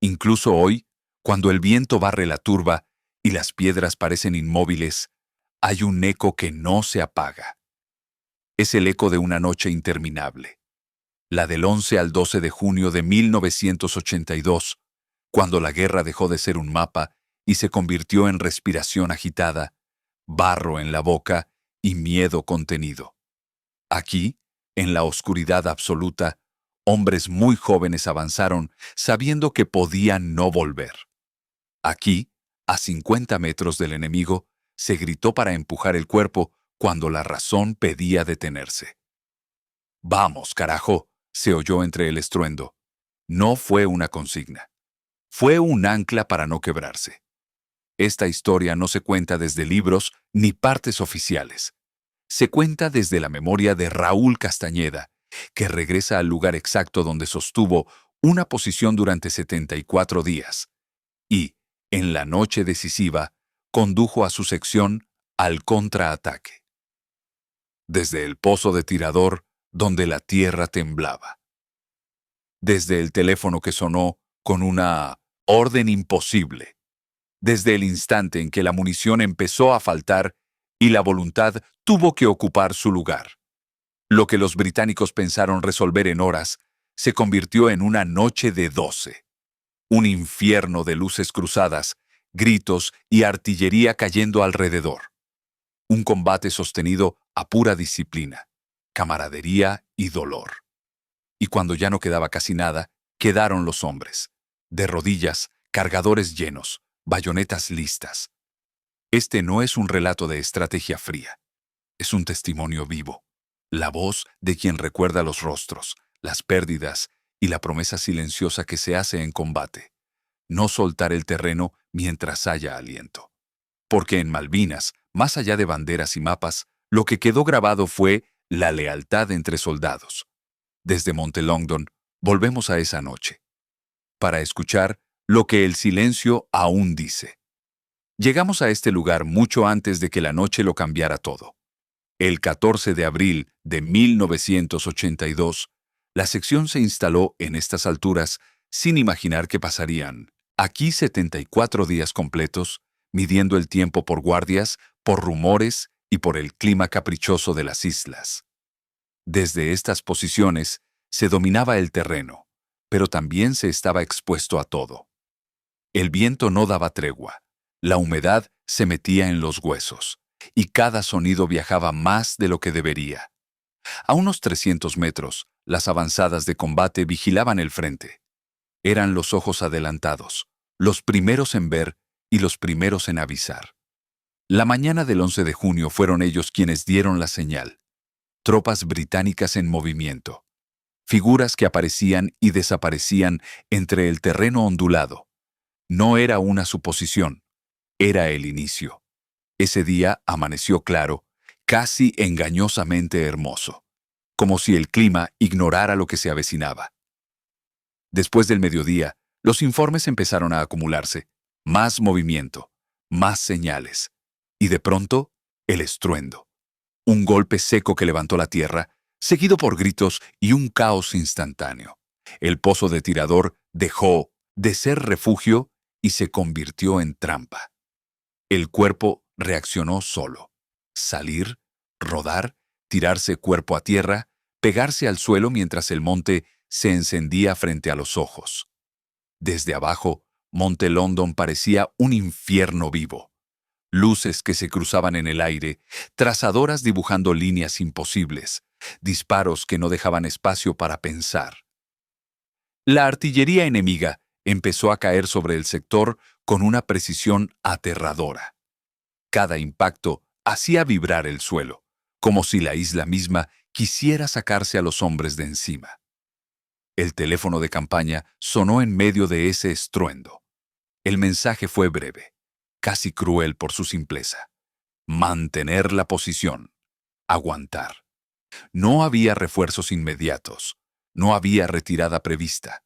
Incluso hoy, cuando el viento barre la turba y las piedras parecen inmóviles, hay un eco que no se apaga. Es el eco de una noche interminable, la del 11 al 12 de junio de 1982, cuando la guerra dejó de ser un mapa y se convirtió en respiración agitada, barro en la boca y miedo contenido. Aquí, en la oscuridad absoluta, hombres muy jóvenes avanzaron sabiendo que podían no volver. Aquí, a 50 metros del enemigo, se gritó para empujar el cuerpo cuando la razón pedía detenerse. «Vamos, carajo», se oyó entre el estruendo. No fue una consigna. Fue un ancla para no quebrarse. Esta historia no se cuenta desde libros ni partes oficiales. Se cuenta desde la memoria de Raúl Castañeda, que regresa al lugar exacto donde sostuvo una posición durante 74 días y, en la noche decisiva, condujo a su sección al contraataque. Desde el pozo de tirador, donde la tierra temblaba. Desde el teléfono que sonó con una orden imposible. Desde el instante en que la munición empezó a faltar y la voluntad tuvo que ocupar su lugar. Lo que los británicos pensaron resolver en horas se convirtió en una noche de 12. Un infierno de luces cruzadas, gritos y artillería cayendo alrededor. Un combate sostenido a pura disciplina, camaradería y dolor. Y cuando ya no quedaba casi nada, quedaron los hombres, de rodillas, cargadores llenos, bayonetas listas. Este no es un relato de estrategia fría, es un testimonio vivo, la voz de quien recuerda los rostros, las pérdidas y la promesa silenciosa que se hace en combate. No soltar el terreno mientras haya aliento. Porque en Malvinas, más allá de banderas y mapas, lo que quedó grabado fue la lealtad entre soldados. Desde Monte Longdon, volvemos a esa noche, para escuchar lo que el silencio aún dice. Llegamos a este lugar mucho antes de que la noche lo cambiara todo. El 14 de abril de 1982, la sección se instaló en estas alturas sin imaginar que pasarían aquí 74 días completos, midiendo el tiempo por guardias, por rumores y por el clima caprichoso de las islas. Desde estas posiciones se dominaba el terreno, pero también se estaba expuesto a todo. El viento no daba tregua, la humedad se metía en los huesos, y cada sonido viajaba más de lo que debería. A unos 300 metros, las avanzadas de combate vigilaban el frente. Eran los ojos adelantados, los primeros en ver y los primeros en avisar. La mañana del 11 de junio fueron ellos quienes dieron la señal. Tropas británicas en movimiento. Figuras que aparecían y desaparecían entre el terreno ondulado. No era una suposición, era el inicio. Ese día amaneció claro, casi engañosamente hermoso, como si el clima ignorara lo que se avecinaba. Después del mediodía, los informes empezaron a acumularse, más movimiento, más señales, y de pronto, el estruendo. Un golpe seco que levantó la tierra, seguido por gritos y un caos instantáneo. El pozo de tirador dejó de ser refugio y se convirtió en trampa. El cuerpo reaccionó solo. Salir, rodar, tirarse cuerpo a tierra, pegarse al suelo mientras el monte se encendía frente a los ojos. Desde abajo, Monte Longdon parecía un infierno vivo. Luces que se cruzaban en el aire, trazadoras dibujando líneas imposibles, disparos que no dejaban espacio para pensar. La artillería enemiga empezó a caer sobre el sector con una precisión aterradora. Cada impacto hacía vibrar el suelo, como si la isla misma quisiera sacarse a los hombres de encima. El teléfono de campaña sonó en medio de ese estruendo. El mensaje fue breve, casi cruel por su simpleza. Mantener la posición. Aguantar. No había refuerzos inmediatos. No había retirada prevista.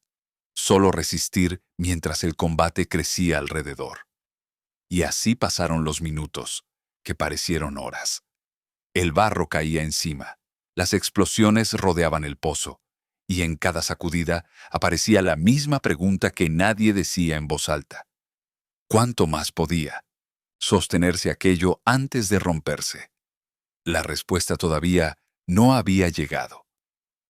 Solo resistir mientras el combate crecía alrededor. Y así pasaron los minutos, que parecieron horas. El barro caía encima. Las explosiones rodeaban el pozo. y en cada sacudida aparecía la misma pregunta que nadie decía en voz alta. ¿Cuánto más podía sostenerse aquello antes de romperse? La respuesta todavía no había llegado,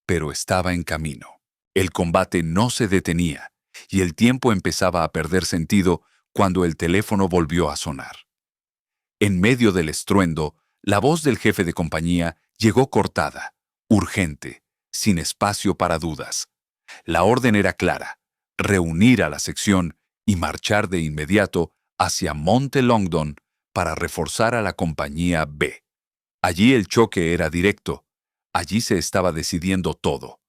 pero estaba en camino. El combate no se detenía, y el tiempo empezaba a perder sentido cuando el teléfono volvió a sonar. En medio del estruendo, la voz del jefe de compañía llegó cortada, urgente, sin espacio para dudas. La orden era clara: reunir a la sección y marchar de inmediato hacia Monte Longdon para reforzar a la compañía B. Allí el choque era directo. Allí se estaba decidiendo todo.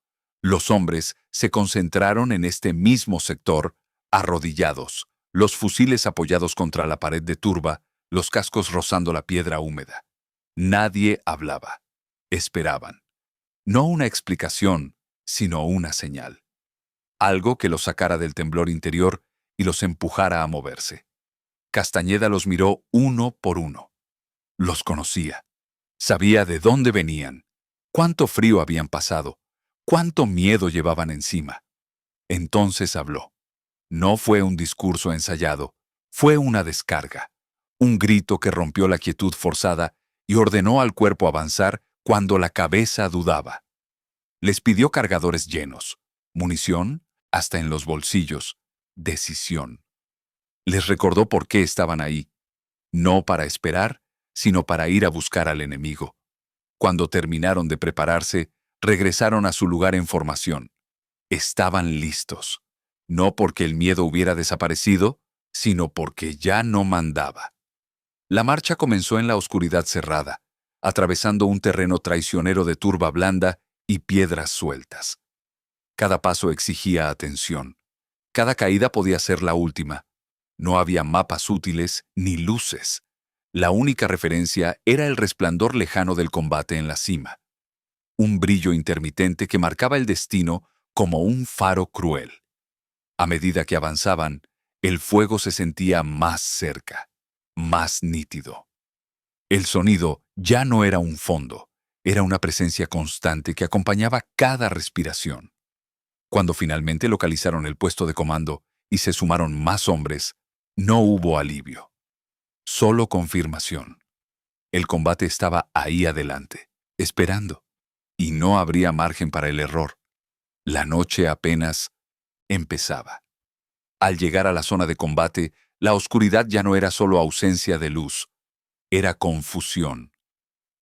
Los hombres se concentraron en este mismo sector, arrodillados, los fusiles apoyados contra la pared de turba, los cascos rozando la piedra húmeda. Nadie hablaba. Esperaban. No una explicación, sino una señal. Algo que los sacara del temblor interior y los empujara a moverse. Castañeda los miró uno por uno. Los conocía. Sabía de dónde venían, cuánto frío habían pasado, cuánto miedo llevaban encima. Entonces habló. No fue un discurso ensayado, fue una descarga, un grito que rompió la quietud forzada y ordenó al cuerpo avanzar cuando la cabeza dudaba. Les pidió cargadores llenos, munición hasta en los bolsillos, decisión. Les recordó por qué estaban ahí, no para esperar, sino para ir a buscar al enemigo. Cuando terminaron de prepararse, regresaron a su lugar en formación. Estaban listos, no porque el miedo hubiera desaparecido, sino porque ya no mandaba. La marcha comenzó en la oscuridad cerrada, atravesando un terreno traicionero de turba blanda y piedras sueltas. Cada paso exigía atención. Cada caída podía ser la última. No había mapas útiles ni luces. La única referencia era el resplandor lejano del combate en la cima. Un brillo intermitente que marcaba el destino como un faro cruel. A medida que avanzaban, el fuego se sentía más cerca, más nítido. El sonido ya no era un fondo, era una presencia constante que acompañaba cada respiración. Cuando finalmente localizaron el puesto de comando y se sumaron más hombres, no hubo alivio. Solo confirmación. El combate estaba ahí adelante, esperando, y no habría margen para el error. La noche apenas empezaba. Al llegar a la zona de combate, la oscuridad ya no era solo ausencia de luz, era confusión.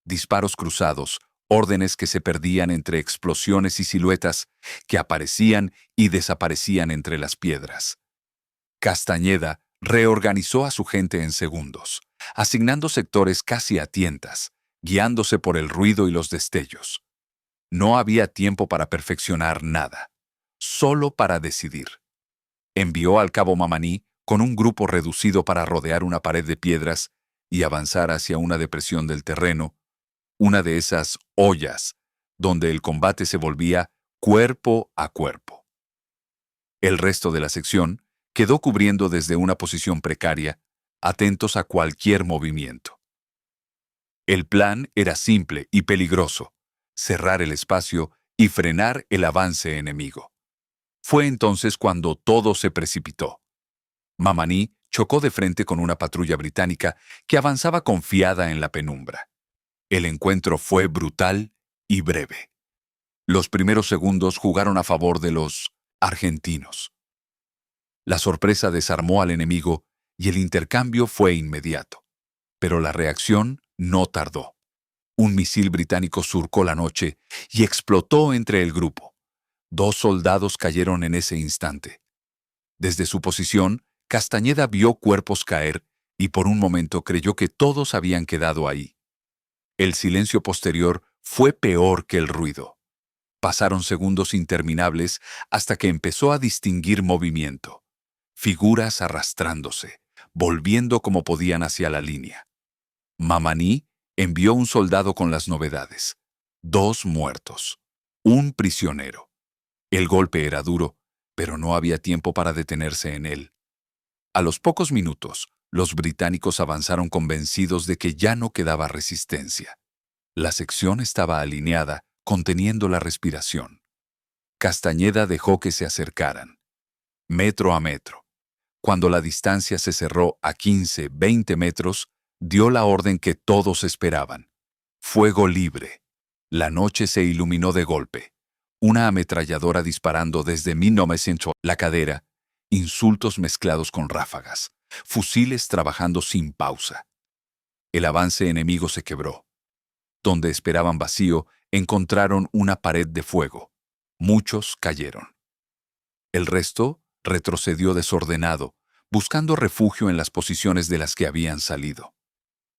Disparos cruzados, órdenes que se perdían entre explosiones y siluetas que aparecían y desaparecían entre las piedras. Castañeda reorganizó a su gente en segundos, asignando sectores casi a tientas, guiándose por el ruido y los destellos. No había tiempo para perfeccionar nada, solo para decidir. Envió al cabo Mamaní con un grupo reducido para rodear una pared de piedras y avanzar hacia una depresión del terreno, una de esas ollas donde el combate se volvía cuerpo a cuerpo. El resto de la sección quedó cubriendo desde una posición precaria, atentos a cualquier movimiento. El plan era simple y peligroso: cerrar el espacio y frenar el avance enemigo. Fue entonces cuando todo se precipitó. Mamaní chocó de frente con una patrulla británica que avanzaba confiada en la penumbra. El encuentro fue brutal y breve. Los primeros segundos jugaron a favor de los argentinos. La sorpresa desarmó al enemigo y el intercambio fue inmediato. Pero la reacción no tardó. Un misil británico surcó la noche y explotó entre el grupo. 2 soldados cayeron en ese instante. Desde su posición, Castañeda vio cuerpos caer y por un momento creyó que todos habían quedado ahí. El silencio posterior fue peor que el ruido. Pasaron segundos interminables hasta que empezó a distinguir movimiento. Figuras arrastrándose, volviendo como podían hacia la línea. Mamaní envió un soldado con las novedades. 2 muertos. 1 prisionero. El golpe era duro, pero no había tiempo para detenerse en él. A los pocos minutos, los británicos avanzaron convencidos de que ya no quedaba resistencia. La sección estaba alineada, conteniendo la respiración. Castañeda dejó que se acercaran, metro a metro. Cuando la distancia se cerró a 15, 20 metros, dio la orden que todos esperaban. Fuego libre. La noche se iluminó de golpe. Una ametralladora disparando desde 1900 la cadera, insultos mezclados con ráfagas, fusiles trabajando sin pausa. El avance enemigo se quebró. Donde esperaban vacío, encontraron una pared de fuego. Muchos cayeron. El resto retrocedió desordenado, buscando refugio en las posiciones de las que habían salido.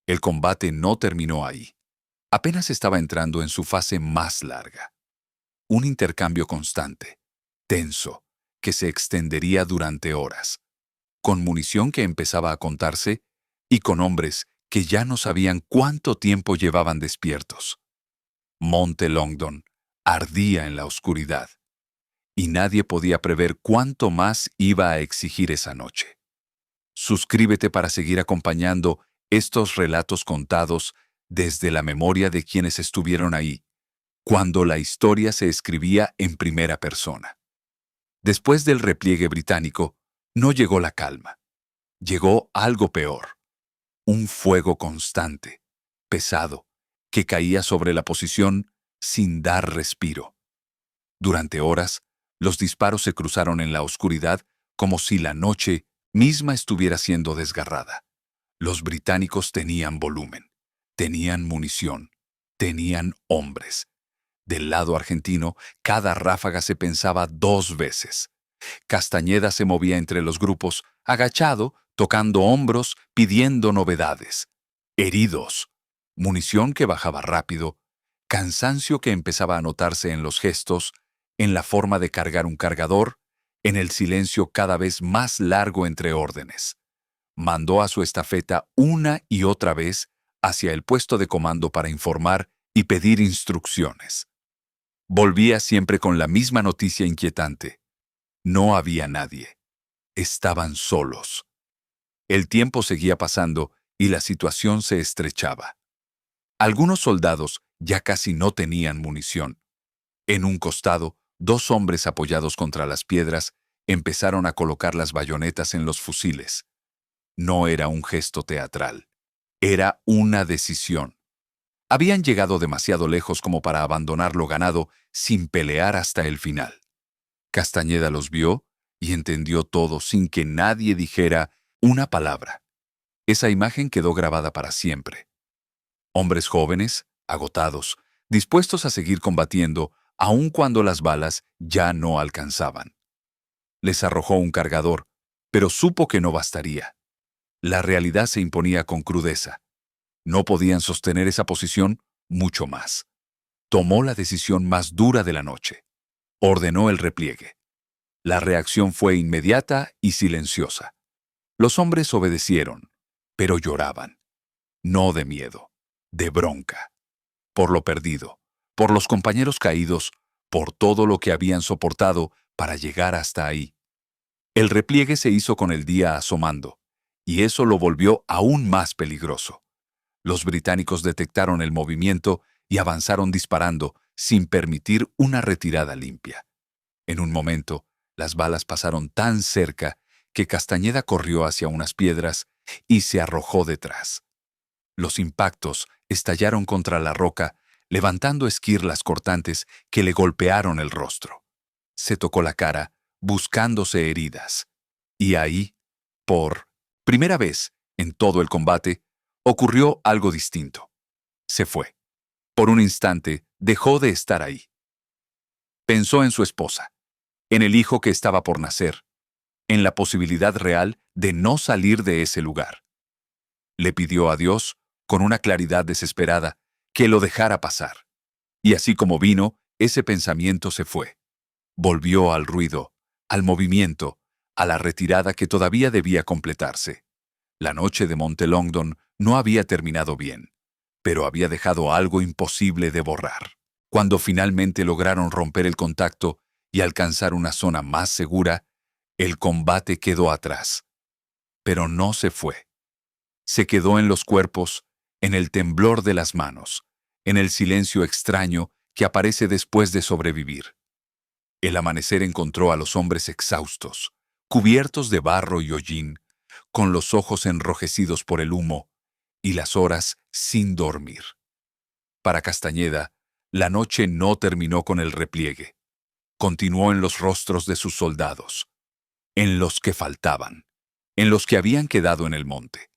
El combate no terminó ahí. Apenas estaba entrando en su fase más larga. Un intercambio constante, tenso, que se extendería durante horas, con munición que empezaba a contarse y con hombres que ya no sabían cuánto tiempo llevaban despiertos. Monte Longdon ardía en la oscuridad, y nadie podía prever cuánto más iba a exigir esa noche. Suscríbete para seguir acompañando estos relatos contados desde la memoria de quienes estuvieron ahí, cuando la historia se escribía en primera persona. Después del repliegue británico, no llegó la calma. Llegó algo peor. Un fuego constante, pesado, que caía sobre la posición sin dar respiro. Durante horas, los disparos se cruzaron en la oscuridad como si la noche misma estuviera siendo desgarrada. Los británicos tenían volumen, tenían munición, tenían hombres. Del lado argentino, cada ráfaga se pensaba 2 veces. Castañeda se movía entre los grupos, agachado, tocando hombros, pidiendo novedades. Heridos, munición que bajaba rápido, cansancio que empezaba a notarse en los gestos, en la forma de cargar un cargador, en el silencio cada vez más largo entre órdenes. Mandó a su estafeta una y otra vez hacia el puesto de comando para informar y pedir instrucciones. Volvía siempre con la misma noticia inquietante. No había nadie. Estaban solos. El tiempo seguía pasando y la situación se estrechaba. Algunos soldados ya casi no tenían munición. En un costado, 2 hombres apoyados contra las piedras empezaron a colocar las bayonetas en los fusiles. No era un gesto teatral. Era una decisión. Habían llegado demasiado lejos como para abandonar lo ganado sin pelear hasta el final. Castañeda los vio y entendió todo sin que nadie dijera una palabra. Esa imagen quedó grabada para siempre. Hombres jóvenes, agotados, dispuestos a seguir combatiendo, aun cuando las balas ya no alcanzaban. Les arrojó un cargador, pero supo que no bastaría. La realidad se imponía con crudeza. No podían sostener esa posición mucho más. Tomó la decisión más dura de la noche. Ordenó el repliegue. La reacción fue inmediata y silenciosa. Los hombres obedecieron, pero lloraban. No de miedo, de bronca. Por lo perdido, por los compañeros caídos, por todo lo que habían soportado para llegar hasta ahí. El repliegue se hizo con el día asomando, y eso lo volvió aún más peligroso. Los británicos detectaron el movimiento y avanzaron disparando, sin permitir una retirada limpia. En un momento, las balas pasaron tan cerca que Castañeda corrió hacia unas piedras y se arrojó detrás. Los impactos estallaron contra la roca, levantando esquirlas cortantes que le golpearon el rostro. Se tocó la cara, buscándose heridas. Y ahí, por primera vez en todo el combate, ocurrió algo distinto. Se fue. Por un instante, dejó de estar ahí. Pensó en su esposa, en el hijo que estaba por nacer, en la posibilidad real de no salir de ese lugar. Le pidió a Dios, con una claridad desesperada, que lo dejara pasar. Y así como vino, ese pensamiento se fue. Volvió al ruido, al movimiento, a la retirada que todavía debía completarse. La noche de Monte Longdon no había terminado bien, pero había dejado algo imposible de borrar. Cuando finalmente lograron romper el contacto y alcanzar una zona más segura, el combate quedó atrás. Pero no se fue. Se quedó en los cuerpos, en el temblor de las manos, en el silencio extraño que aparece después de sobrevivir. El amanecer encontró a los hombres exhaustos, cubiertos de barro y hollín, con los ojos enrojecidos por el humo, y las horas sin dormir. Para Castañeda, la noche no terminó con el repliegue. Continuó en los rostros de sus soldados, en los que faltaban, en los que habían quedado en el monte.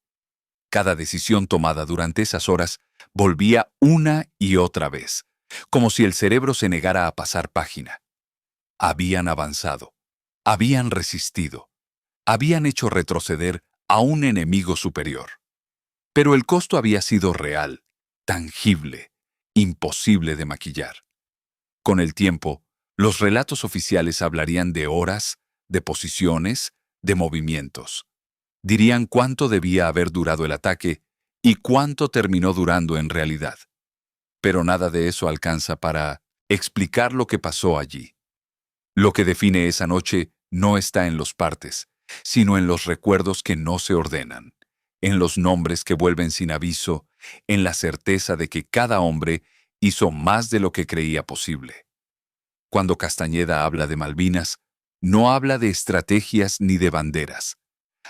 Cada decisión tomada durante esas horas volvía una y otra vez, como si el cerebro se negara a pasar página. Habían avanzado, habían resistido, habían hecho retroceder a un enemigo superior. Pero el costo había sido real, tangible, imposible de maquillar. Con el tiempo, los relatos oficiales hablarían de horas, de posiciones, de movimientos. Dirían cuánto debía haber durado el ataque y cuánto terminó durando en realidad. Pero nada de eso alcanza para explicar lo que pasó allí. Lo que define esa noche no está en los partes, sino en los recuerdos que no se ordenan, en los nombres que vuelven sin aviso, en la certeza de que cada hombre hizo más de lo que creía posible. Cuando Castañeda habla de Malvinas, no habla de estrategias ni de banderas.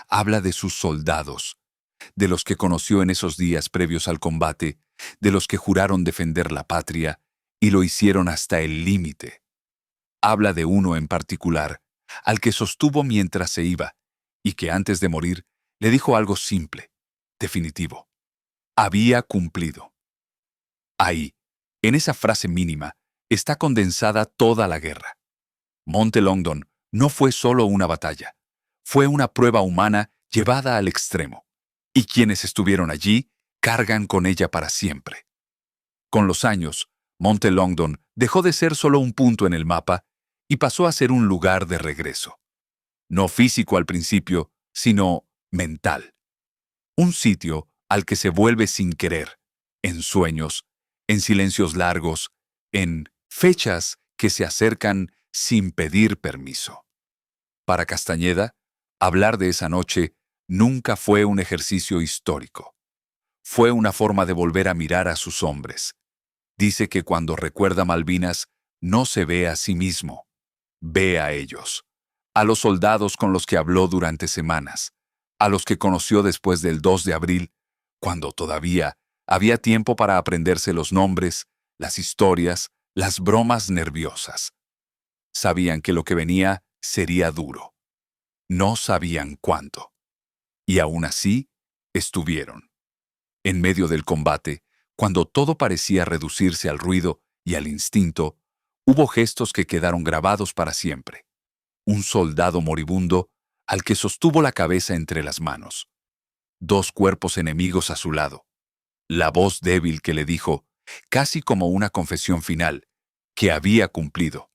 Habla de sus soldados, de los que conoció en esos días previos al combate, de los que juraron defender la patria y lo hicieron hasta el límite. Habla de uno en particular, al que sostuvo mientras se iba, y que antes de morir le dijo algo simple, definitivo. Había cumplido. Ahí, en esa frase mínima, está condensada toda la guerra. Monte Longdon no fue solo una batalla, fue una prueba humana llevada al extremo, y quienes estuvieron allí cargan con ella para siempre. Con los años, Monte Longdon dejó de ser solo un punto en el mapa y pasó a ser un lugar de regreso. No físico al principio, sino mental. Un sitio al que se vuelve sin querer, en sueños, en silencios largos, en fechas que se acercan sin pedir permiso. Para Castañeda, hablar de esa noche nunca fue un ejercicio histórico. Fue una forma de volver a mirar a sus hombres. Dice que cuando recuerda Malvinas, no se ve a sí mismo, ve a ellos, a los soldados con los que habló durante semanas, a los que conoció después del 2 de abril, cuando todavía había tiempo para aprenderse los nombres, las historias, las bromas nerviosas. Sabían que lo que venía sería duro. No sabían cuánto. Y aún así, estuvieron. En medio del combate, cuando todo parecía reducirse al ruido y al instinto, hubo gestos que quedaron grabados para siempre. Un soldado moribundo al que sostuvo la cabeza entre las manos. 2 cuerpos enemigos a su lado. La voz débil que le dijo, casi como una confesión final, que había cumplido.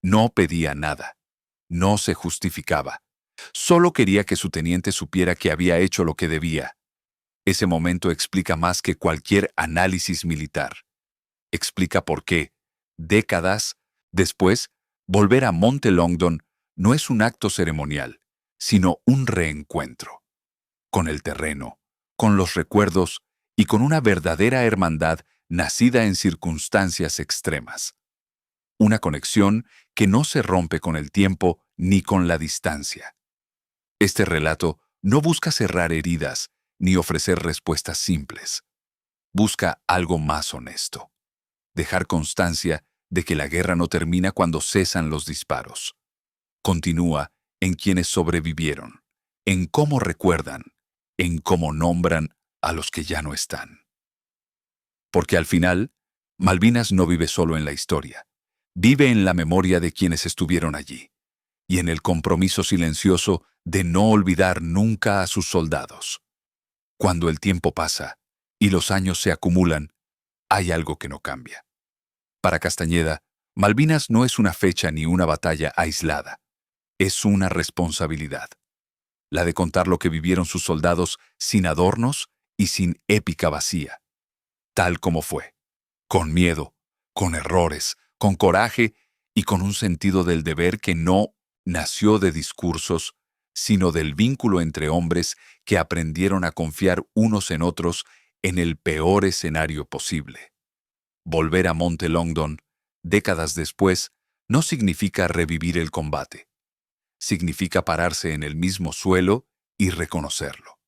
No pedía nada. No se justificaba. Solo quería que su teniente supiera que había hecho lo que debía. Ese momento explica más que cualquier análisis militar. Explica por qué, décadas después, volver a Monte Longdon no es un acto ceremonial, sino un reencuentro. Con el terreno, con los recuerdos y con una verdadera hermandad nacida en circunstancias extremas. Una conexión que no se rompe con el tiempo ni con la distancia. Este relato no busca cerrar heridas ni ofrecer respuestas simples. Busca algo más honesto. Dejar constancia de que la guerra no termina cuando cesan los disparos. Continúa en quienes sobrevivieron, en cómo recuerdan, en cómo nombran a los que ya no están. Porque al final, Malvinas no vive solo en la historia, vive en la memoria de quienes estuvieron allí, y en el compromiso silencioso de no olvidar nunca a sus soldados. Cuando el tiempo pasa y los años se acumulan, hay algo que no cambia. Para Castañeda, Malvinas no es una fecha ni una batalla aislada. Es una responsabilidad. La de contar lo que vivieron sus soldados sin adornos y sin épica vacía. Tal como fue. Con miedo, con errores, con coraje y con un sentido del deber que no nació de discursos, sino del vínculo entre hombres que aprendieron a confiar unos en otros en el peor escenario posible. Volver a Monte Longdon, décadas después, no significa revivir el combate. Significa pararse en el mismo suelo y reconocerlo.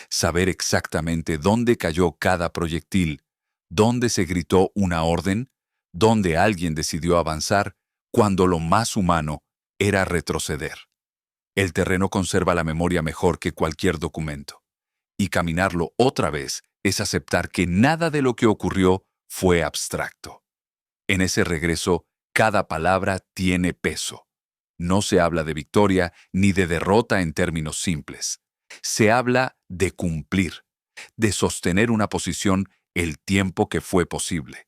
Saber exactamente dónde cayó cada proyectil, dónde se gritó una orden, dónde alguien decidió avanzar, cuando lo más humano era retroceder. El terreno conserva la memoria mejor que cualquier documento. Y caminarlo otra vez es aceptar que nada de lo que ocurrió fue abstracto. En ese regreso, cada palabra tiene peso. No se habla de victoria ni de derrota en términos simples. Se habla de cumplir, de sostener una posición el tiempo que fue posible,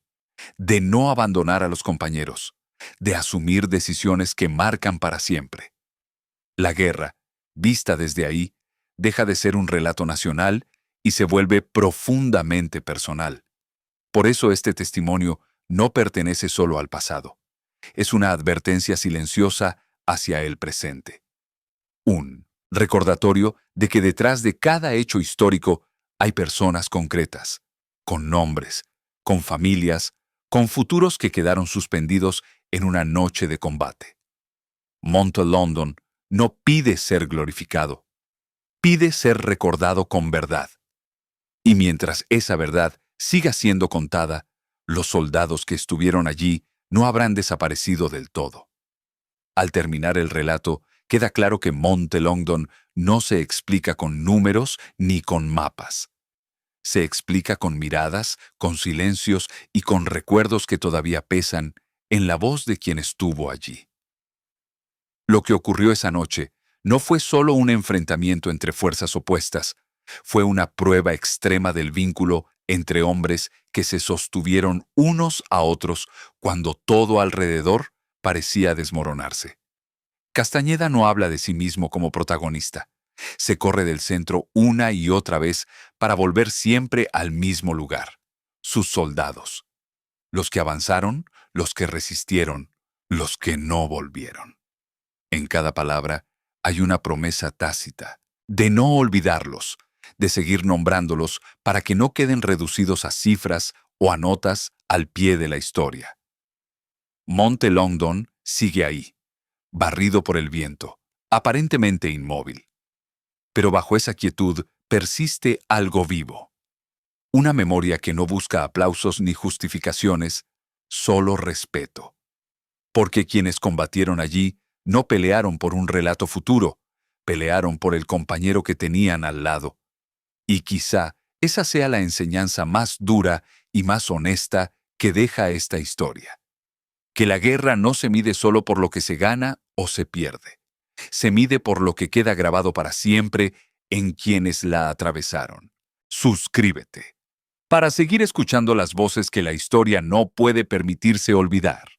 de no abandonar a los compañeros, de asumir decisiones que marcan para siempre. La guerra, vista desde ahí, deja de ser un relato nacional y se vuelve profundamente personal. Por eso este testimonio no pertenece solo al pasado. Es una advertencia silenciosa hacia el presente. Un recordatorio de que detrás de cada hecho histórico hay personas concretas, con nombres, con familias, con futuros que quedaron suspendidos en una noche de combate. Monte London no pide ser glorificado, pide ser recordado con verdad. Y mientras esa verdad siga siendo contada, los soldados que estuvieron allí no habrán desaparecido del todo. Al terminar el relato, queda claro que Monte Longdon no se explica con números ni con mapas. Se explica con miradas, con silencios y con recuerdos que todavía pesan en la voz de quien estuvo allí. Lo que ocurrió esa noche no fue solo un enfrentamiento entre fuerzas opuestas, fue una prueba extrema del vínculo entre hombres que se sostuvieron unos a otros cuando todo alrededor parecía desmoronarse. Castañeda no habla de sí mismo como protagonista. Se corre del centro una y otra vez para volver siempre al mismo lugar. Sus soldados. Los que avanzaron, los que resistieron, los que no volvieron. En cada palabra hay una promesa tácita de no olvidarlos, de seguir nombrándolos para que no queden reducidos a cifras o a notas al pie de la historia. Monte Longdon sigue ahí, barrido por el viento, aparentemente inmóvil. Pero bajo esa quietud persiste algo vivo. Una memoria que no busca aplausos ni justificaciones, solo respeto. Porque quienes combatieron allí no pelearon por un relato futuro, pelearon por el compañero que tenían al lado. Y quizá esa sea la enseñanza más dura y más honesta que deja esta historia. Que la guerra no se mide solo por lo que se gana o se pierde. Se mide por lo que queda grabado para siempre en quienes la atravesaron. Suscríbete para seguir escuchando las voces que la historia no puede permitirse olvidar.